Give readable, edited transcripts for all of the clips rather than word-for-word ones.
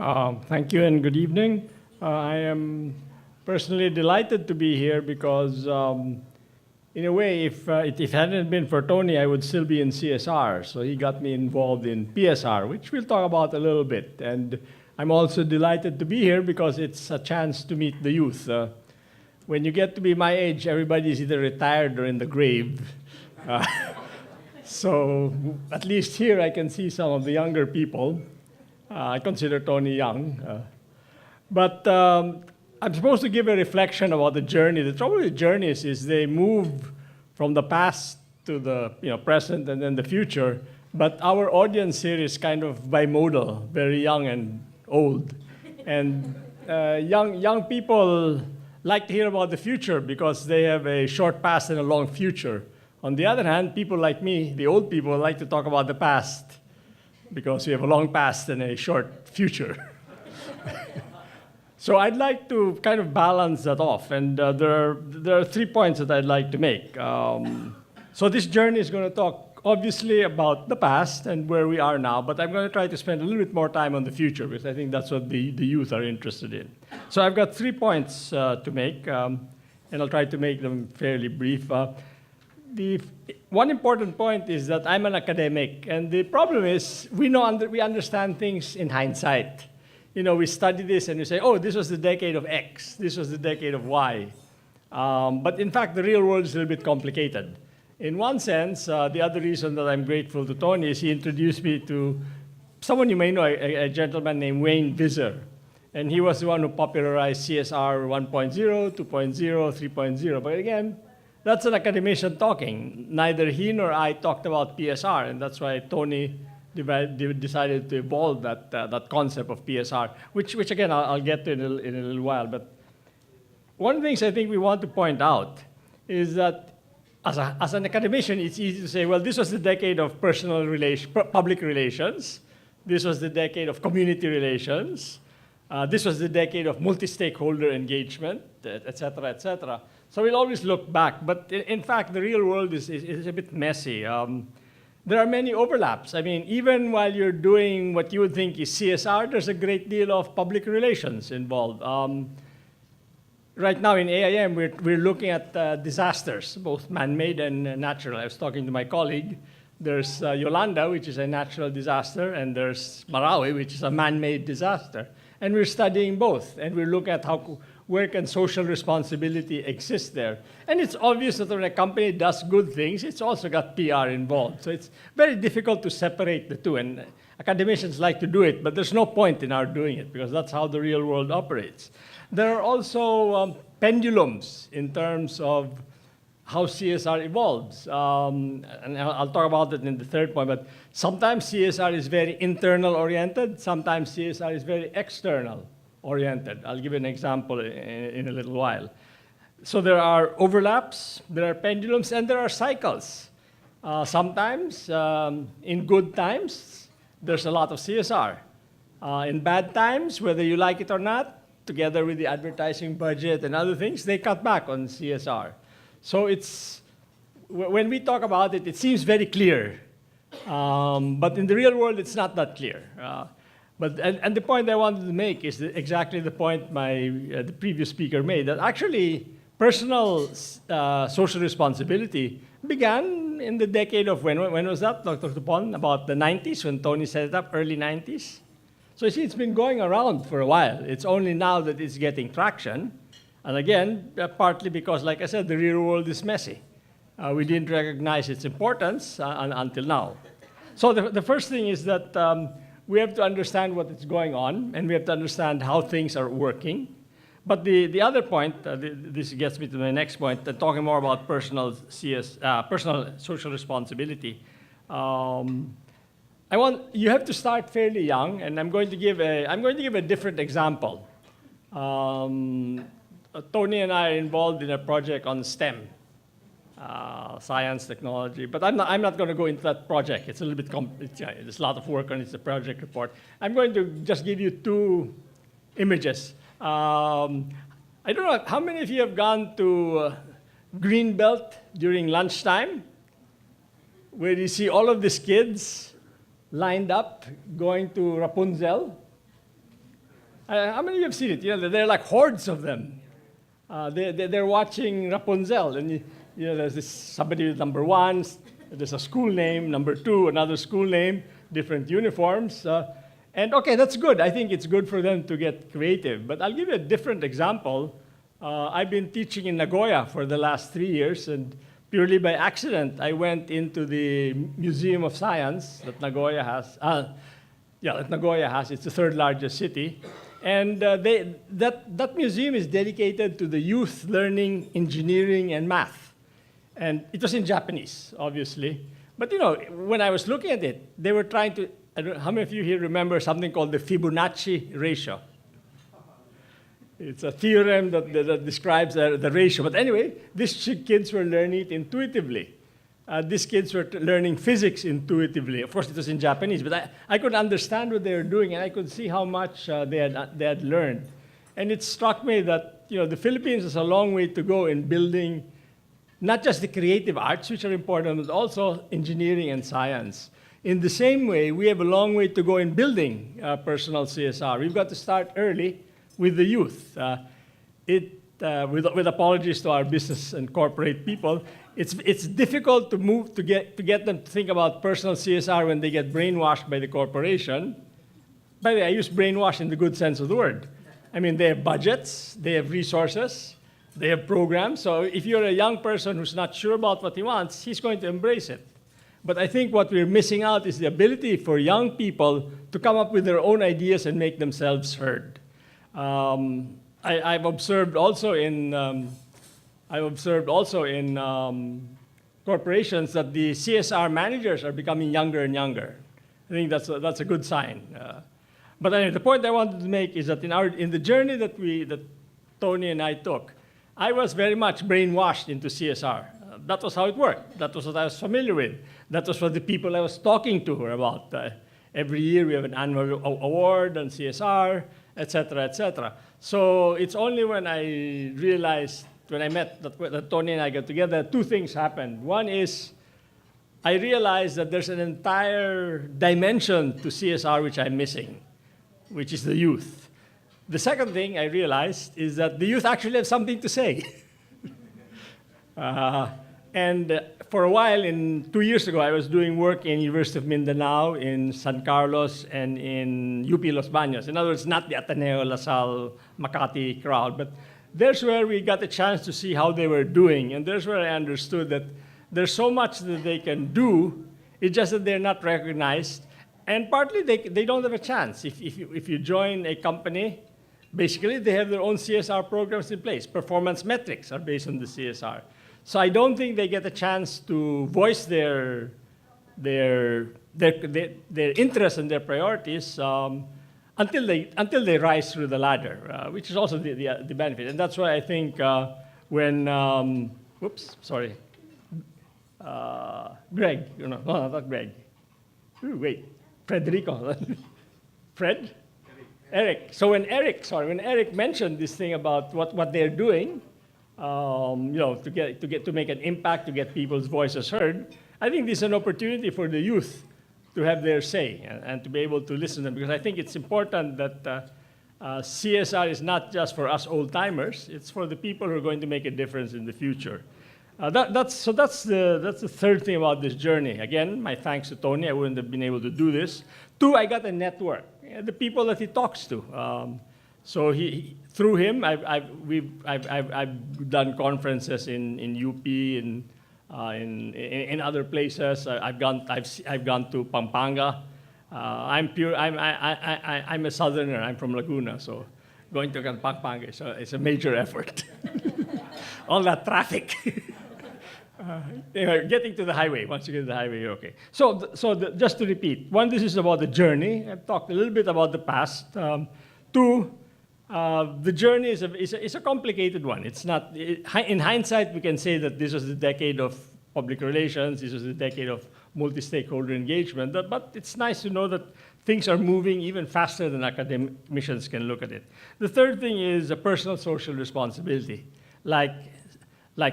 Thank you and good evening. I am personally delighted to be here because, in a way, if it hadn't been for Tony, I would still be in CSR. So he got me involved in PSR, which we'll talk about a little bit. And I'm also delighted to be here because it's a chance to meet the youth. When you get to be my age, everybody is either retired or in the grave. So at least here I can see some of the younger people. I consider Tony young. But I'm supposed to give a reflection about the journey. The trouble with journeys is they move from the past to the present and then the future. But our audience here is kind of bimodal, very young and old. And young people like to hear about the future because they have a short past and a long future. On the other hand, people like me, the old people, like to talk about the past because we have a long past and a short future. So I'd like to kind of balance that off, and there are 3 points that I'd like to make. So this journey is going to talk, obviously, about the past and where we are now, but I'm going to try to spend a little bit more time on the future because I think that's what the youth are interested in. So I've got 3 points to make, and I'll try to make them fairly brief. The one important point is that I'm an academic, and the problem is we understand things in hindsight. We study this and we say, oh, this was the decade of X, this was the decade of Y. But in fact, the real world is a little bit complicated. In one sense, the other reason that I'm grateful to Tony is he introduced me to someone you may know, a gentleman named Wayne Visser. And he was the one who popularized CSR 1.0, 2.0, 3.0. But again, that's an academician talking. Neither he nor I talked about PSR, and that's why Tony decided to evolve that concept of PSR, which again, I'll get to in a little while. But one of the things I think we want to point out is that as an academician, it's easy to say, well, this was the decade of public relations. This was the decade of community relations. This was the decade of multi-stakeholder engagement, et cetera, et cetera. So we'll always look back, but in fact, the real world is a bit messy. There are many overlaps. I mean, even while you're doing what you would think is CSR, there's a great deal of public relations involved. Right now in AIM, we're looking at disasters, both man-made and natural. I was talking to my colleague. There's Yolanda, which is a natural disaster, and there's Marawi, which is a man-made disaster. And we're studying both, and we're looking at where can social responsibility exist there. And it's obvious that when a company does good things, it's also got PR involved. So it's very difficult to separate the two. And academicians like to do it, but there's no point in our doing it because that's how the real world operates. There are also pendulums in terms of how CSR evolves. And I'll talk about it in the third point, but sometimes CSR is very internal oriented, sometimes CSR is very external oriented. I'll give you an example in a little while. So there are overlaps, there are pendulums, and there are cycles. Sometimes, in good times, there's a lot of CSR. In bad times, whether you like it or not, together with the advertising budget and other things, they cut back on CSR. So when we talk about it, it seems very clear. But in the real world, it's not that clear. And the point I wanted to make is exactly the point the previous speaker made, that actually personal social responsibility began in the decade of, when was that, Dr. Tupon? About the 90s, when Tony set it up, early 90s? So you see, it's been going around for a while. It's only now that it's getting traction. And again, partly because, like I said, the real world is messy. We didn't recognize its importance until now. So the first thing is that we have to understand what is going on, and we have to understand how things are working. But the other point, this gets me to the next point, talking more about personal social responsibility. You have to start fairly young, and I'm going to give a different example. Tony and I are involved in a project on STEM, science, technology, but I'm not going to go into that project. It's a little bit there's a lot of work on it. It's a project report. I'm going to just give you 2 images. I don't know how many of you have gone to Greenbelt during lunchtime, where you see all of these kids lined up going to Rapunzel. How many of you have seen it? You know, there are like hordes of them. They're watching Rapunzel, and you know, there's this somebody with number 1, there's a school name, number 2, another school name, different uniforms. And okay, that's good. I think it's good for them to get creative. But I'll give you a different example. I've been teaching in Nagoya for the last 3 years, and purely by accident, I went into the Museum of Science that Nagoya has. That Nagoya has. It's the 3rd largest city. And that museum is dedicated to the youth learning engineering and math. And it was in Japanese, obviously. But you know, when I was looking at it, they were trying to, I don't know, how many of you here remember something called the Fibonacci ratio? It's a theorem that describes the ratio. But anyway, these kids were learning it intuitively. These kids were learning physics intuitively. Of course, it was in Japanese, but I could understand what they were doing, and I could see how much they had learned. And it struck me that the Philippines has a long way to go in building not just the creative arts, which are important, but also engineering and science. In the same way, we have a long way to go in building personal CSR. We've got to start early with the youth. With apologies to our business and corporate people, it's difficult to get them to think about personal CSR when they get brainwashed by the corporation. By the way, I use brainwash in the good sense of the word. I mean, they have budgets, they have resources, they have programs. So if you're a young person who's not sure about what he wants, he's going to embrace it. But I think what we're missing out is the ability for young people to come up with their own ideas and make themselves heard. I've observed also in corporations that the CSR managers are becoming younger and younger. I think that's a good sign. But anyway, the point I wanted to make is that in the journey that Tony and I took, I was very much brainwashed into CSR. That was how it worked. That was what I was familiar with. That was what the people I was talking to were about. Every year we have an annual award on CSR, et cetera, et cetera. So it's only when I realized, when I met that Tony and I got together, 2 things happened. One is I realized that there's an entire dimension to CSR which I'm missing, which is the youth. The second thing I realized is that the youth actually have something to say. And for a while, 2 years ago, I was doing work in University of Mindanao, in San Carlos, and in UP Los Baños. In other words, not the Ateneo, La Salle, Makati crowd, but there's where we got a chance to see how they were doing. And there's where I understood that there's so much that they can do, it's just that they're not recognized. And partly they don't have a chance. If you join a company, basically they have their own CSR programs in place. Performance metrics are based on the CSR. So I don't think they get a chance to voice their interests and their priorities until they rise through the ladder, which is also the benefit. And that's why I think when Greg, no, not Greg. Ooh, wait, Federico, Fred, Eric. So when Eric mentioned this thing about what they're doing. To make an impact, to get people's voices heard, I think this is an opportunity for the youth to have their say and to be able to listen to them, because I think it's important that CSR is not just for us old-timers, it's for the people who are going to make a difference in the future. That's the third thing about this journey. Again, my thanks to Tony. I wouldn't have been able to do this. 2, I got a network, the people that he talks to. So through him, I've done conferences in UP in other places. I've gone to Pampanga. I'm a southerner. I'm from Laguna, so going to Pampanga is a major effort. All that traffic. Getting to the highway. Once you get to the highway, you're okay. Just to repeat, 1, this is about the journey. I've talked a little bit about the past. 2. The journey is a complicated one. It's not. In hindsight, we can say that this was the decade of public relations. This was the decade of multi-stakeholder engagement. But it's nice to know that things are moving even faster than academicians can look at it. The third thing is a personal social responsibility. Like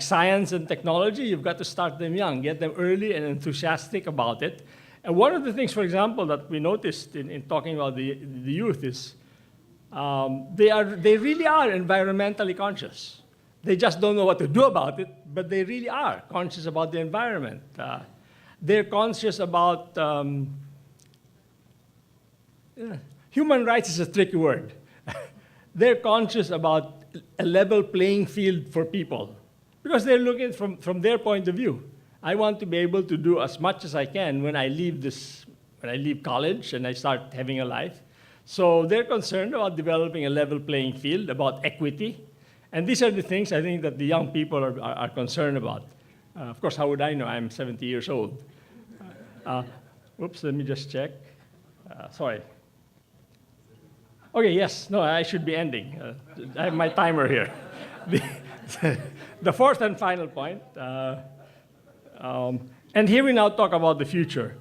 science and technology, you've got to start them young, get them early and enthusiastic about it. And one of the things, for example, that we noticed in talking about the youth is They really are environmentally conscious. They just don't know what to do about it, but they really are conscious about the environment. They're conscious about human rights is a tricky word. They're conscious about a level playing field for people because they're looking from their point of view. I want to be able to do as much as I can when I leave college and I start having a life. So they're concerned about developing a level playing field, about equity. And these are the things I think that the young people are concerned about. Of course, how would I know? I'm 70 years old. Oops, let me just check. Sorry. Okay, yes, no, I should be ending. I have my timer here. The fourth and final point, and here we now talk about the future.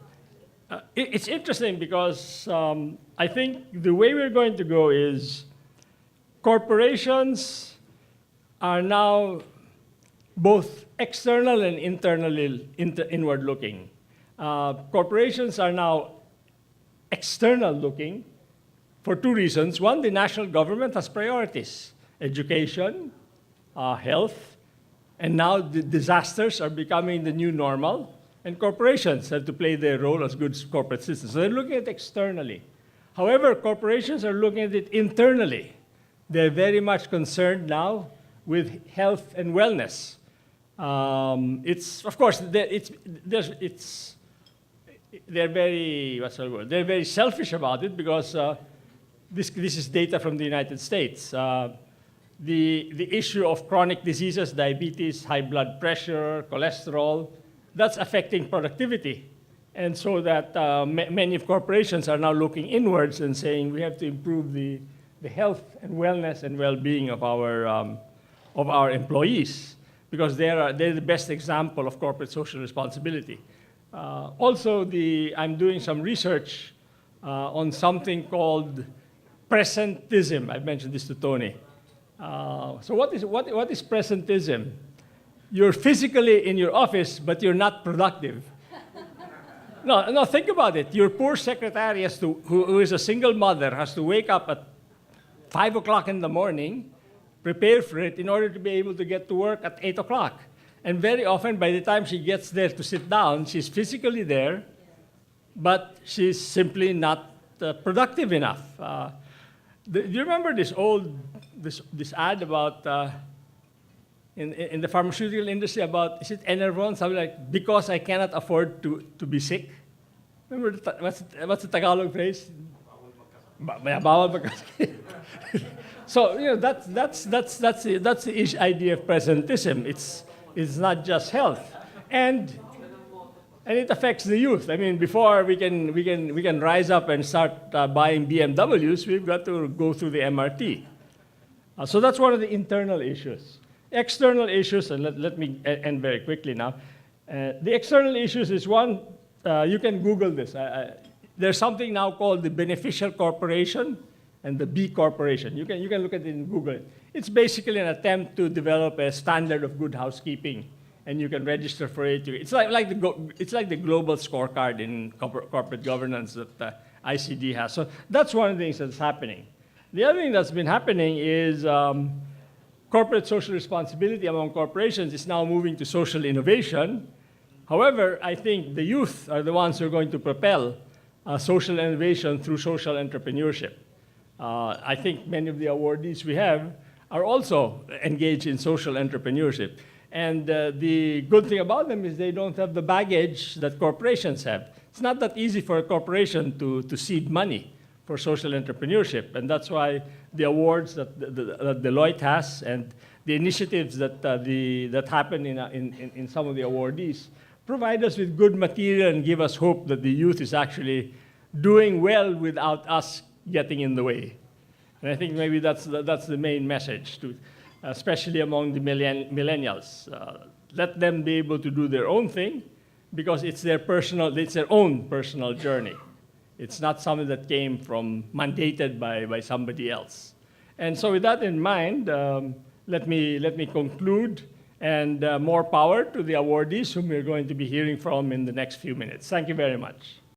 It's interesting because I think the way we're going to go is corporations are now both external and internally inward-looking. Corporations are now external-looking for two reasons. One, the national government has priorities: education, health, and now the disasters are becoming the new normal, and corporations have to play their role as good corporate citizens. So they're looking at it externally. However, corporations are looking at it internally. They're very much concerned now with health and wellness. It's, of course, they're very selfish about it because this is data from the United States. The issue of chronic diseases, diabetes, high blood pressure, cholesterol, that's affecting productivity. And so that many corporations are now looking inwards and saying we have to improve the health and wellness and well-being of our employees because they're the best example of corporate social responsibility. Also, I'm doing some research on something called presentism. I mentioned this to Tony. So what is presentism? You're physically in your office, but you're not productive. No, think about it. Your poor secretary who is a single mother has to wake up at 5 o'clock in the morning, prepare for it in order to be able to get to work at 8 o'clock. And very often, by the time she gets there to sit down, she's physically there, but she's simply not productive enough. Do you remember this ad about in the pharmaceutical industry about, is it Enervon, something like, because I cannot afford to be sick? Remember what's the Tagalog phrase? Bawal magkasakit. So that's the idea of presentism. It's not just health, and it affects the youth. I mean, before we can rise up and start buying BMWs, we've got to go through the MRT. So that's one of the internal issues. External issues, and let me end very quickly now. The external issues is one, you can Google this. There's something now called the beneficial corporation and the B corporation. You can look at it and Google it. It's basically an attempt to develop a standard of good housekeeping, and you can register for it. It's like the global scorecard in corporate governance that ICD has. So that's one of the things that's happening. The other thing that's been happening is corporate social responsibility among corporations is now moving to social innovation. However, I think the youth are the ones who are going to propel social innovation through social entrepreneurship. I think many of the awardees we have are also engaged in social entrepreneurship. And the good thing about them is they don't have the baggage that corporations have. It's not that easy for a corporation to seed money for social entrepreneurship. And that's why the awards that Deloitte has and the initiatives that happen in some of the awardees provide us with good material and give us hope that the youth is actually doing well without us getting in the way. And I think maybe that's the main message, especially among the millennials. Let them be able to do their own thing because it's their own personal journey. It's not something that came from mandated by somebody else. And so with that in mind, let me conclude, and more power to the awardees whom we're going to be hearing from in the next few minutes. Thank you very much.